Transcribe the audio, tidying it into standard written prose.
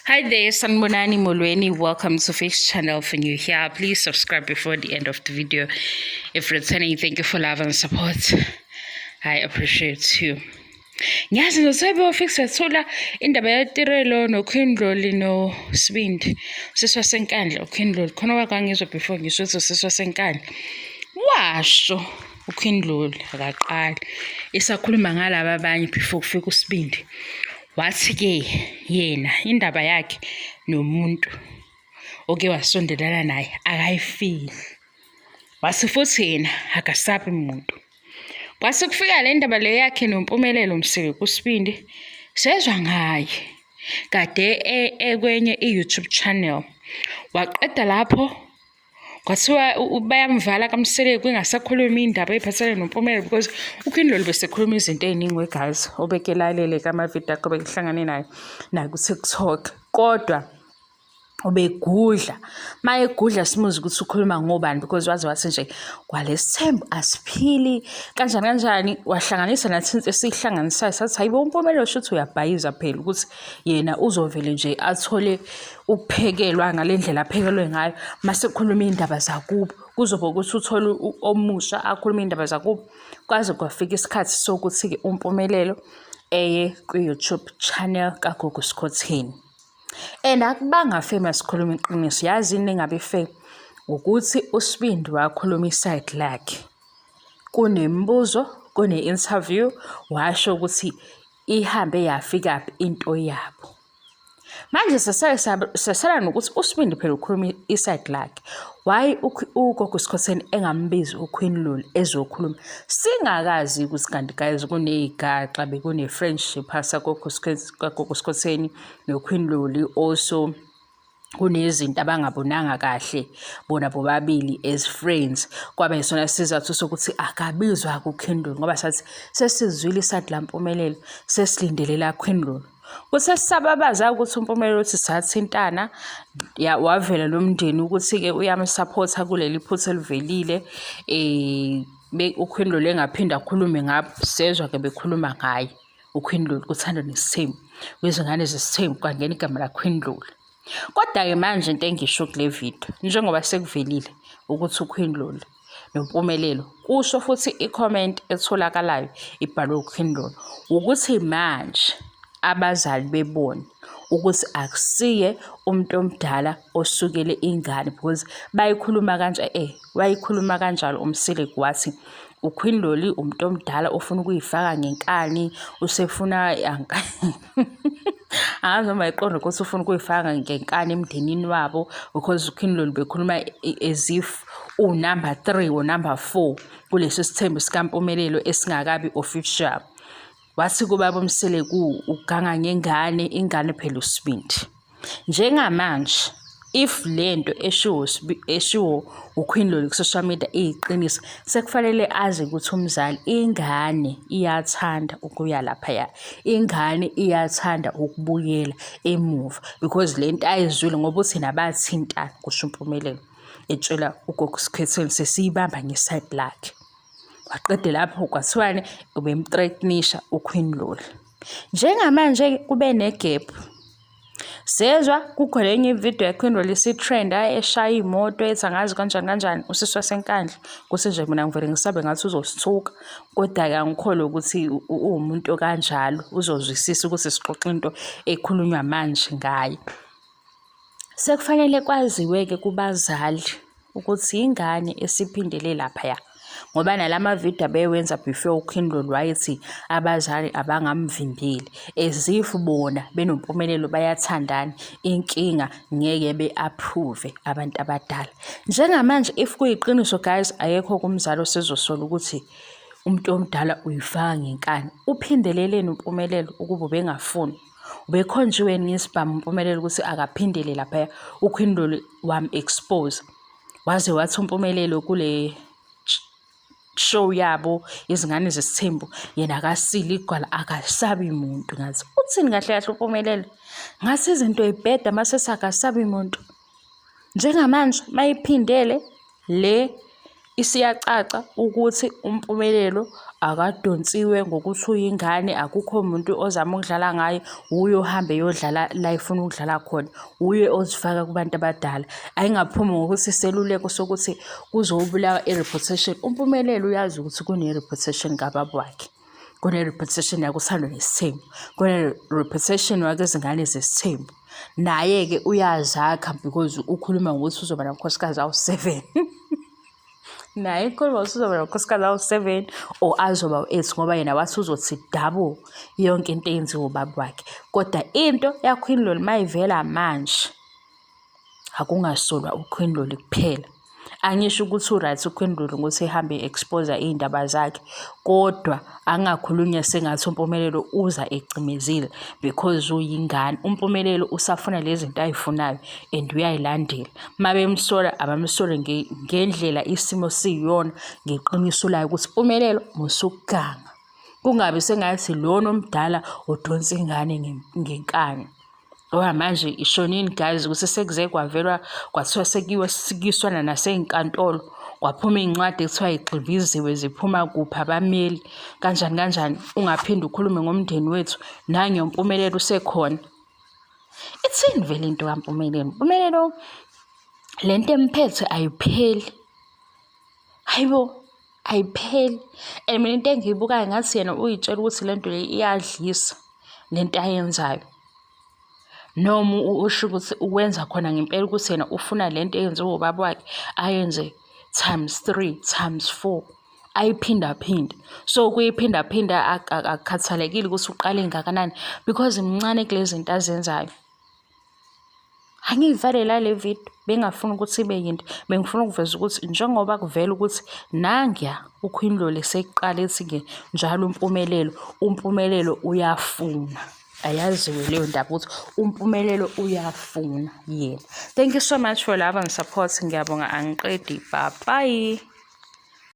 Hi there, Sanbonani Molweni. Welcome to Face Channel. For new here, please subscribe before the end of the video. If returning, thank you for love and support. I appreciate you. Ngiyazi noSebe ofix wathola indaba yaTirelo noKhindloli noSibindi siswasenkandla uKhindloli khona wakangizwa before ngisho ukuthi siswasenkandla washo uKhindloli akaqala isakhuluma ngalaba abanye before kufika uSibindi wathi ke yena indaba yakhe nomuntu oke wasondelana naye akayifili wasi futhi yena akasabi umuntu kwase kufika le ndaba le yakhe noMpumelelo Msiki kuSibindi sezwa ngaye kade ekwenye iYouTube channel waqeda lapho kwathiwa bayamvala kaMsiki kungasakhuluma indaba ephathelene noMpumelelo because uKhindloli besekhuluma izinto eziningi wegazi obekelalele kamavideo akho bekuhlangane naye ku TikTok kodwa ubegudla mayegudla simuzi ukuthi ukhuluma ngobani because wathi nje kwalesithembu asiphili kanjani wahlanganisa nathi esihlanganisayo sathi hayibo uMpumelelo shothi uyabhayiza phela ukuthi yena uzovele nje athole ukuphekelwa ngalendlela aphekelwe ngayo mase kukhuluma indaba zakubo kuzoba ukuthi uthole omusha akhuluma indaba zakubo kwaze kwafika isikhathi sokuthi ke uMpumelelo eye ku-YouTube channel kaGogo Skhotheni. Akubanga famous khuluma iqiniso yazi ningabe fe ukuthi uSibindi wakhuluma iside lakhe kunembuzo kune-interview washo ukuthi ihambe yafika into yabo manje sesala nokuthi uSibindi phela ukhuluma iside lakhe why uGogo Skhotheni engambizi uKhindloli ezokhuluma singakazi ukuthi kanti guys kunezigaxa bekune friendship hasa Gogo Skhotheni noKhindloli also kunezinto abangabonanga kahle bona bobabili as friends kwaba yisona sizathu sokuthi akabizwa kuKhindloli ngoba sathi sesizwile iside laMpumelelo sesilindelela kuKhindloli kusesababaza ukuthi uMpumelelo uthi sathintana wavela lo mndeni ukuthi ke uyamsupporta kuleli phutha elivelile uKhindloli engaphinda akhulume ngabo sezwa ke bekhuluma ngaye uKhindloli kuthanda nesithembu wezingane zesithembu kwangena igama laKhindloli kodwa ke manje into engisho kule video njengoba sekuvelile ukuthi uKhindloli noMpumelelo kusho futhi i-comment etholakalayo ibhalwe uKhindloli ukuthi manje abazali bebona ukuthi akusiye umuntu omdala osukele ingane because bayikhuluma wayikhuluma kanjalo uMsiki wathi uKhindloli umuntu omdala ofuna ukuyifaka ngenkani usefuna angazoma iqondo ukuthi ufuna ukuyifaka ngenkani emndenini wabo because uKhindloli bekhuluma as if number 3 or number 4 kulesi sithembu sikaMpumelelo esingakabi official wathi kubaba uMsiki uganga ngengane ingane phela uSibindi njengamanje if lento eshiwo uKhindloli ku social media iyiqiniso sekufanele azi ukuthi umzali ingane iyathanda ukuya lapha ingane iyathanda ukubuyela emuva because lento ayizwile ngoba uthi nabathintana kusho uMpumelelo etshela uGogo Skhotheni sesiyibamba ngeside lakhe waqede lapho kwathiwane ubemthreatenisha uKhindloli njengamanje kube negap sezwa kukhona enye ivideo yaKhindloli isitrend eshaya imoto ethi angazi kanjani usiswa senkandla kuthi nje mina ngivele ngisabe ngathi uzosithuka kodwa ke angikholwa ukuthi umuntu kanjalo uzozwisisa ukuthi sixoxa into ekhulunywa manje ngaye sekufanele kwaziwe ke kubazali ukuthi ingane esiphindele lapha ngoba nalama video bewenza before uKhindloli wayethi abazali abangamvimbeli as if bona benoMpumelelo bayathandana inkinga ngeke beapprove abantu abadala njengamanje if kuyiqiniso guys ayekho kumzali osezosola ukuthi umuntu omdala uyifaka ngenkani uphindeleleni uMpumelelo ukuba bengafuni ubekhonjiwe ngisibhamu uMpumelelo ukuthi akaphindele lapha uKhindloli expose waze wathi uMpumelelo kule show yabo izingane zesithembu yena akasile igwala akasabi umuntu ngathi uthini kahle uMpumelelo ngathi izinto ezibheda mase sakasabi umuntu njengamanje mayiphindele le isiyacaca ukuthi uMpumelelo akadonsiwe ngokuthi uyingane, akukho umuntu ozama ukudlala ngayo, uye ohambe eyodlala la ifuna ukudlala khona, uye ozifaka kubantu abadala. Ayingaphumi ngokuthi iseluleko sokuthi kuzobulawa i-reputation. uMpumelelo uyazi ukuthi kune-reputation kababa wakhe, kune-reputation yakuthandwa nesithembu, kune-reputation wakezingane zesithembu. Naye-ke uyazakha because ukhuluma ngokuthi uzoba namakhosikazi awu-7 naye ukhuluma ngokuthi uzoba namakhosikazi awu-7 or azoba u-8 ngoba yena wathi uzothi double yonke into eyenziwa ubaba wakhe. Kodwa into yaQueen Loli mayivela manje akungasolwa uQueen Loli kuphela. Angisho ukuthi u-right uQueen Loli ukuthi ehambe expose iy'ndaba zakhe, kodwa angakhulunywa sengathi uMpumelelo uza ecimezile because uyingane. uMpumelelo usafuna lezi zinto ay'funayo and uyayilandela. Uma bemsola abamsole ngendlela isimo siyiyona, ngeqiniso layo ukuthi uMpumelelo musukuganga, kungabi sengathi lona omdala udonsa ingane ngenkani. Manje ishonini guys ukuthi sekuze kwavelwa kwathiwa sekuyiswana nasey'nkantolo, kwaphuma iy'ncwadi ekuthiwa yigxiviziwe ziphuma kuphi abameli kanjani kanjani. Ungaphinde ukhulume ngomndeni wethu nangeMpumelelo usekhona. Ithini vele into kaMpumelelo? Mpumelelo le nto emphethe ayipheli, hayibo, ayipheli. And mina into engiyibukayo ngathi yena uyitshela ukuthi le nto le iyadlisa le nto ayenzayo, noma usho ukuthi ukwenza khona ngempela ukuthi yena ufuna le nto eyenziwa ubaba wakhe ayenze ×3 ×4 ayiphindaphinde. So kuyiphindaphinda akukhathalekile ukuthi uqale ngakanani because mncane kulezi zinto azenzayo. Angiyivale la le video, bengafuna ukuthi ibe yinto, bengifuna ukuveza ukuthi njengoba kuvela ukuthi nangiya uQueen Loli sekuqala ethi-ke njalo uMpumelelo uyafuna. Ayaziwe leyo ndaba ukuthi uMpumelelo uyafuna yena. Thank you so much for love and support. Ngiyabonga, angiqedi. Bye bye.